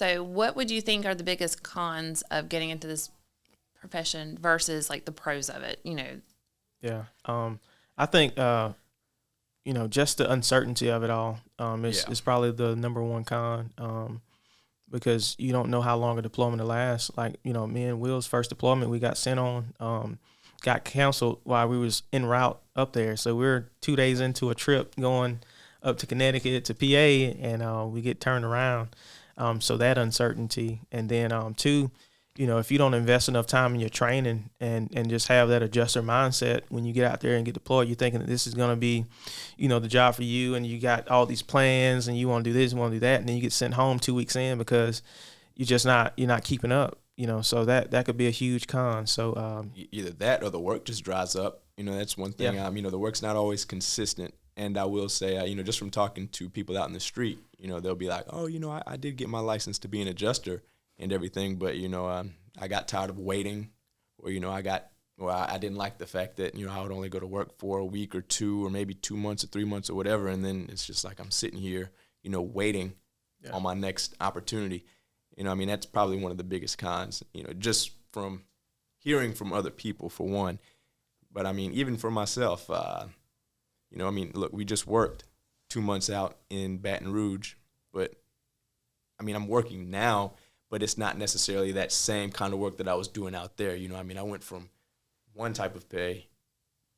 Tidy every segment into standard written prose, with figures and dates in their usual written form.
So what would you think are the biggest cons of getting into this profession versus like the pros of it, you know? Yeah. I think, just the uncertainty of it all is probably the number one con, because you don't know how long a deployment will last. Like, me and Will's first deployment we got sent on got canceled while we was en route up there. So we're 2 days into a trip going up to Connecticut to PA, and we get turned around. So that uncertainty. And then two, if you don't invest enough time in your training and just have that adjuster mindset when you get out there and get deployed, you're thinking that this is going to be, the job for you, and you got all these plans and you want to do this, you want to do that, and then you get sent home 2 weeks in because you're not keeping up, so that could be a huge con. So either that or the work just dries up. That's one thing. Yeah. The work's not always consistent. And I will say, just from talking to people out in the street, they'll be like, oh, I did get my license to be an adjuster and everything, but, I got tired of waiting, or, I didn't like the fact that, I would only go to work for a week or two, or maybe 2 months or 3 months or whatever, and then it's just like I'm sitting here, waiting on my next opportunity. That's probably one of the biggest cons, just from hearing from other people, for one. But, even for myself, look, we just worked 2 months out in Baton Rouge, but, I'm working now, but it's not necessarily that same kind of work that I was doing out there. I went from one type of pay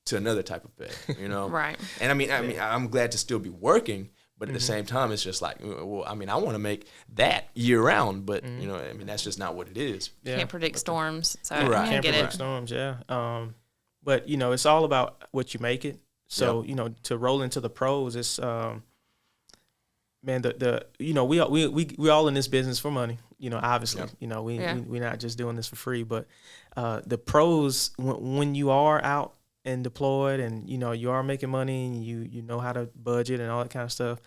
to another type of pay, Right. And I'm glad to still be working, but at the same time, it's just like, well, I want to make that year round, but, that's just not what it is. Yeah. Can't predict storms. So Right. Can't predict storms, yeah. But, it's all about what you make it. So, to roll into the pros, it's, man, we all in this business for money, obviously. We're not just doing this for free, but the pros, when you are out and deployed and, you are making money and you know how to budget and all that kind of stuff,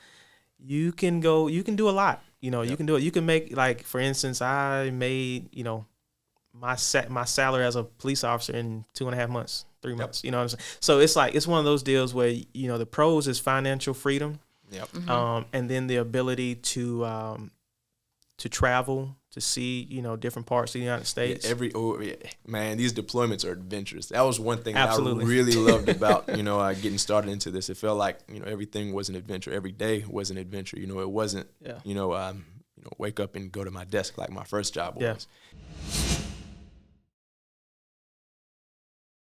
you can do a lot. You can do it. You can make, like, for instance, I made, my salary as a police officer in 2.5 months, 3 months, you know what I'm saying? So it's like, it's one of those deals where, the pros is financial freedom. Yep. And then the ability to travel, to see, different parts of the United States. Man, these deployments are adventures. That was one thing Absolutely. that I really loved about, getting started into this. It felt like, everything was an adventure. Every day was an adventure. It wasn't, wake up and go to my desk like my first job was. Yeah.